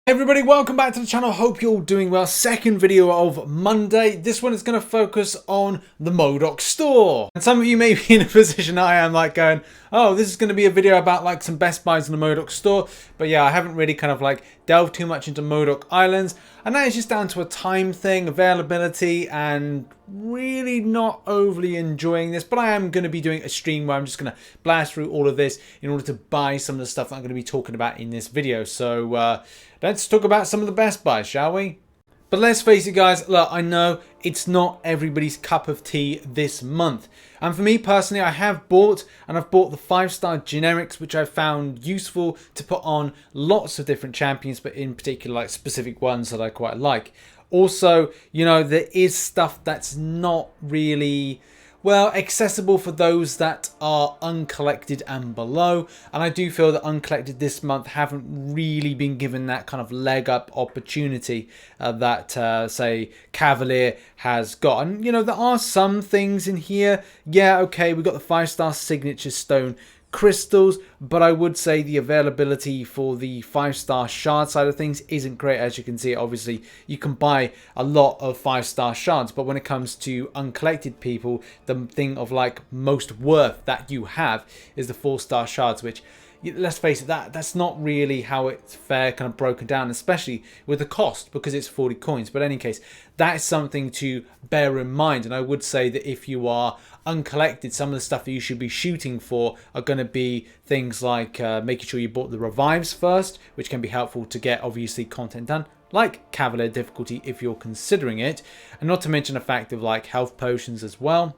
Hey everybody, welcome back to the channel. Hope you're all doing well. Second video of Monday. This one is going to focus on the Modok store. And some of you may be in a position I am like going, oh, this is going to be a video about like some best buys in the Modok store. But yeah, I haven't really kind of like delved too much into Modok Islands. And that is just down to a time thing, availability, and really not overly enjoying this. But I am going to be doing a stream where I'm just going to blast through all of this in order to buy some of the stuff that I'm going to be talking about in this video. So let's talk about some of the best buys, shall we? But let's face it, guys, look, I know it's not everybody's cup of tea this month. And for me personally, I have bought, and I've bought the 5-star generics, which I've found useful to put on lots of different champions, but in particular, like specific ones that I quite like. Also, you know, there is stuff that's not really, well, accessible for those that are uncollected and below. And I do feel that uncollected this month haven't really been given that kind of leg up opportunity that, say, Cavalier has got. And, you know, there are some things in here. Yeah, okay, we've got the 5-star signature stone crystals, but I would say the availability for the 5-star shard side of things isn't great. As you can see, obviously you can buy a lot of 5-star shards, but when it comes to uncollected people, the thing of like most worth that you have is the 4-star shards, which, let's face it, that's not really how it's fair kind of broken down, especially with the cost, because it's 40 coins. But in any case, that is something to bear in mind. And I would say that if you are uncollected, some of the stuff that you should be shooting for are going to be things like making sure you bought the revives first, which can be helpful to get obviously content done, like Cavalier difficulty if you're considering it, and not to mention the fact of like health potions as well.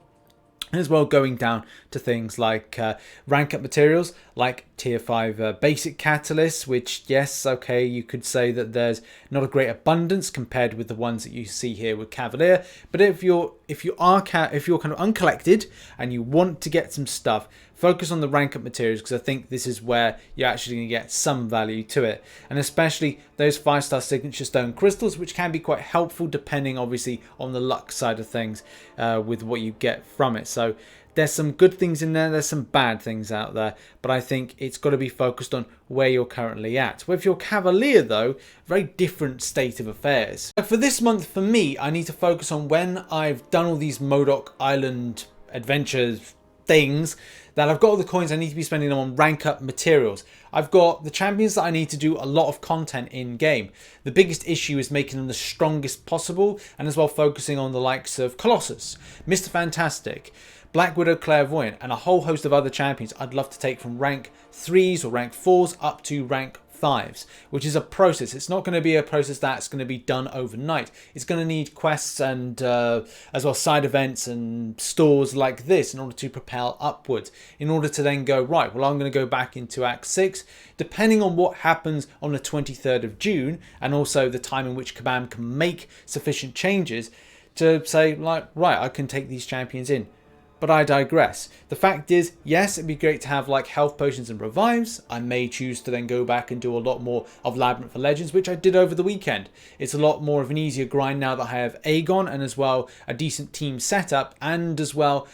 As well, going down to things like rank up materials like tier 5 basic catalysts, which, yes, okay, you could say that there's not a great abundance compared with the ones that you see here with Cavalier. But if you're kind of uncollected and you want to get some stuff, focus on the rank up materials, because I think this is where you're actually going to get some value to it. And especially those 5-star signature stone crystals, which can be quite helpful depending obviously on the luck side of things with what you get from it. So there's some good things in there, there's some bad things out there, but I think it's got to be focused on where you're currently at. Well, if you're Cavalier though, very different state of affairs. For this month, for me, I need to focus on when I've done all these Modok Island adventures things, that I've got all the coins, I need to be spending them on rank up materials. I've got the champions that I need to do a lot of content in game. The biggest issue is making them the strongest possible, and as well focusing on the likes of Colossus, Mr. Fantastic, Black Widow Clairvoyant, and a whole host of other champions I'd love to take from rank 3s or rank 4s up to rank 5s, which is a process. It's not going to be a process that's going to be done overnight. It's going to need quests and as well side events and stores like this in order to propel upwards, in order to then go, right, well, I'm going to go back into Act 6, depending on what happens on the 23rd of June, and also the time in which Kabam can make sufficient changes to say, like, right, I can take these champions in. But I digress. The fact is, yes, it'd be great to have like health potions and revives. I may choose to then go back and do a lot more of Labyrinth for Legends, which I did over the weekend. It's a lot more of an easier grind now that I have Aegon and as well a decent team setup, and as well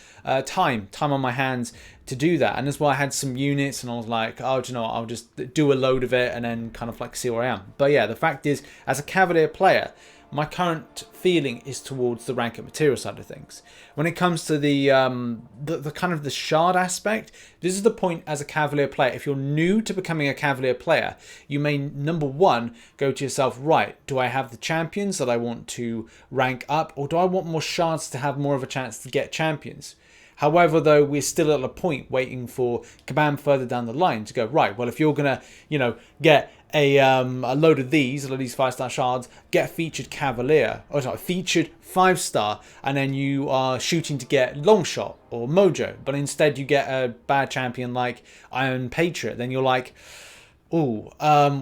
time on my hands to do that. And as well, I had some units and I was like, oh, do you know what? I'll just do a load of it and then kind of like see where I am. But yeah, the fact is, as a Cavalier player, my current feeling is towards the rank up material side of things. When it comes to the kind of the shard aspect, this is the point as a Cavalier player. If you're new to becoming a Cavalier player, you may, number one, go to yourself, right, do I have the champions that I want to rank up, or do I want more shards to have more of a chance to get champions? However, though, we're still at a point waiting for Kabam further down the line to go, right, well, if you're going to, you know, get a load of these 5-star shards, get a featured Cavalier, or sorry, featured 5-star, and then you are shooting to get Longshot or Mojo, but instead you get a bad champion like Iron Patriot, then you're like, oh,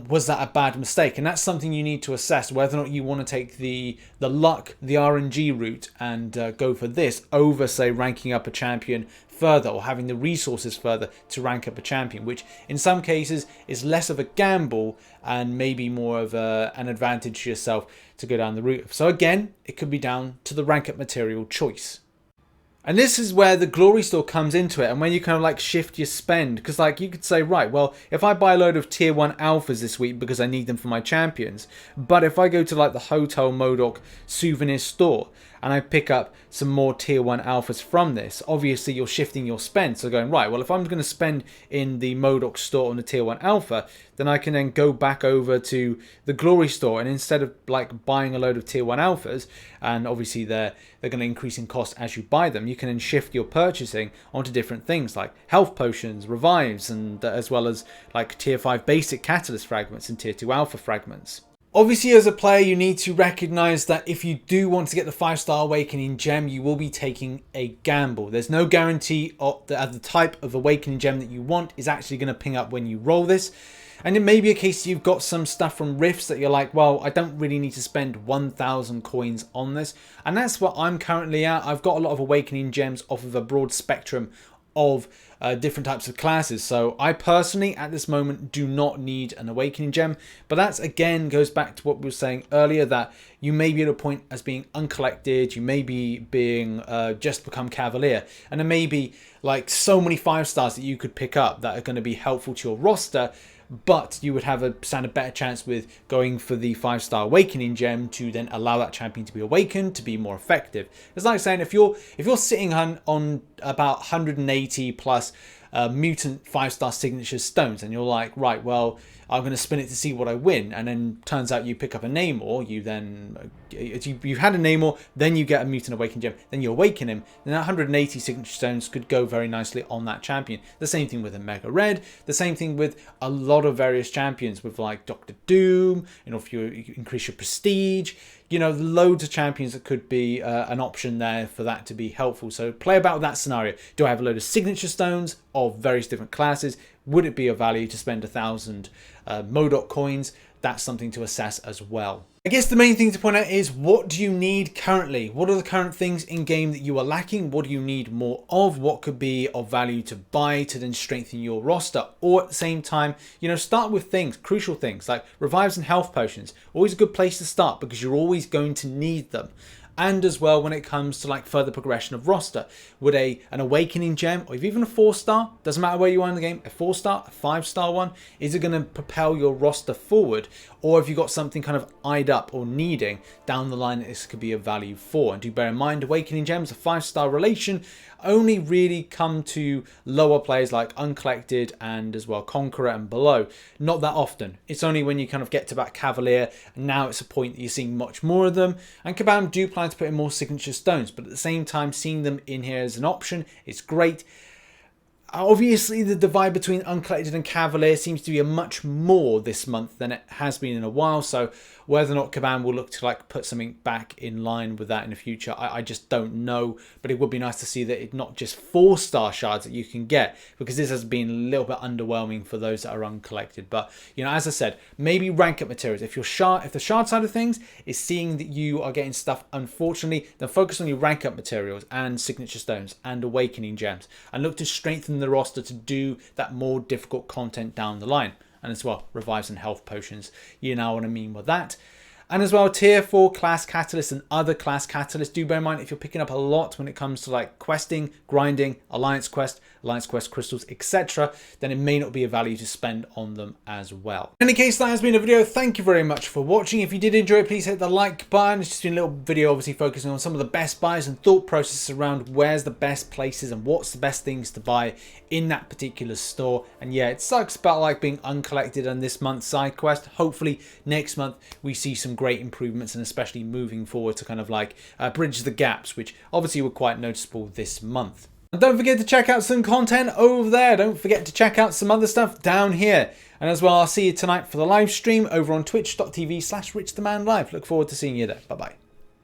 was that a bad mistake? And that's something you need to assess, whether or not you want to take the luck, the RNG route, and go for this over, say, ranking up a champion further, or having the resources further to rank up a champion, which in some cases is less of a gamble and maybe more of an advantage to yourself to go down the route. So again, it could be down to the rank up material choice. And this is where the glory store comes into it, and when you kind of like shift your spend, because like you could say, right, well, if I buy a load of tier 1 alphas this week because I need them for my champions, but if I go to like the Hotel Modok souvenir store and I pick up some more tier 1 alphas from this, obviously you're shifting your spend. So going, right, well, if I'm going to spend in the Modok store on the tier 1 alpha, then I can then go back over to the glory store, and instead of like buying a load of tier 1 alphas, and obviously they're going to increase in cost as you buy them, you can then shift your purchasing onto different things like health potions, revives, and as well as like tier 5 basic catalyst fragments and tier 2 alpha fragments. Obviously, as a player, you need to recognize that if you do want to get the 5-star awakening gem, you will be taking a gamble. There's no guarantee that the type of awakening gem that you want is actually going to ping up when you roll this. And it may be a case you've got some stuff from Rifts that you're like, well, I don't really need to spend 1,000 coins on this. And that's what I'm currently at. I've got a lot of awakening gems off of a broad spectrum of different types of classes. So I personally at this moment do not need an awakening gem, but that's again goes back to what we were saying earlier, that you may be at a point as being uncollected, you may be being just become Cavalier, and there may be like so many 5-stars that you could pick up that are going to be helpful to your roster, but you would have stand a better chance with going for the 5-star awakening gem to then allow that champion to be awakened to be more effective. It's like saying if you're sitting on about 180 plus mutant 5-star signature stones, and you're like, right, well, I'm going to spin it to see what I win, and then turns out you pick up a Namor, you then you've had a Namor, then you get a mutant awakening gem, then you awaken him, then that 180 signature stones could go very nicely on that champion. The same thing with a Mega Red, the same thing with a lot of various champions with like Doctor Doom, you know, if you increase your prestige, you know, loads of champions that could be an option there for that to be helpful. So play about with that scenario. Do I have a load of signature stones of various different classes? Would it be of value to spend 1,000 Modok coins? That's something to assess as well. I guess the main thing to point out is, what do you need currently? What are the current things in game that you are lacking? What do you need more of? What could be of value to buy to then strengthen your roster? Or at the same time, you know, start with things, crucial things like revives and health potions. Always a good place to start because you're always going to need them. And as well, when it comes to like further progression of roster, would an awakening gem, or even a 4-star, doesn't matter where you are in the game, a 4-star, a 5-star one, is it going to propel your roster forward? Or have you got something kind of eyed up or needing down the line that this could be of value for? And do bear in mind, awakening gems, a 5-star relation, only really come to lower players like Uncollected and as well Conqueror and below. Not that often. It's only when you kind of get to about Cavalier, and now it's a point that you're seeing much more of them. And Kabam do plan to put in more signature stones, but at the same time, seeing them in here as an option is great. Obviously, the divide between Uncollected and Cavalier seems to be a much more this month than it has been in a while. So whether or not Kabam will look to like put something back in line with that in the future, I just don't know. But it would be nice to see that it's not just 4-star shards that you can get, because this has been a little bit underwhelming for those that are uncollected. But you know, as I said, maybe rank up materials. If the shard side of things is seeing that you are getting stuff, unfortunately, then focus on your rank up materials and signature stones and awakening gems, and look to strengthen the roster to do that more difficult content down the line. And as well, revives and health potions, you know what I mean with that. And as well, tier 4 class catalysts and other class catalysts, do bear in mind if you're picking up a lot when it comes to like questing, grinding, alliance quest crystals, etc., then it may not be of value to spend on them as well. In any case, that has been a video. Thank you very much for watching. If you did enjoy it, please hit the like button. It's just been a little video obviously focusing on some of the best buys and thought processes around where's the best places and what's the best things to buy in that particular store. And yeah, it sucks about like being uncollected on this month's side quest. Hopefully next month we see some great improvements, and especially moving forward to kind of like bridge the gaps, which obviously were quite noticeable this month. And don't forget to check out some content over there. Don't forget to check out some other stuff down here. And as well, I'll see you tonight for the live stream over on twitch.tv/RichTheMan live. Look forward to seeing you there. Bye bye.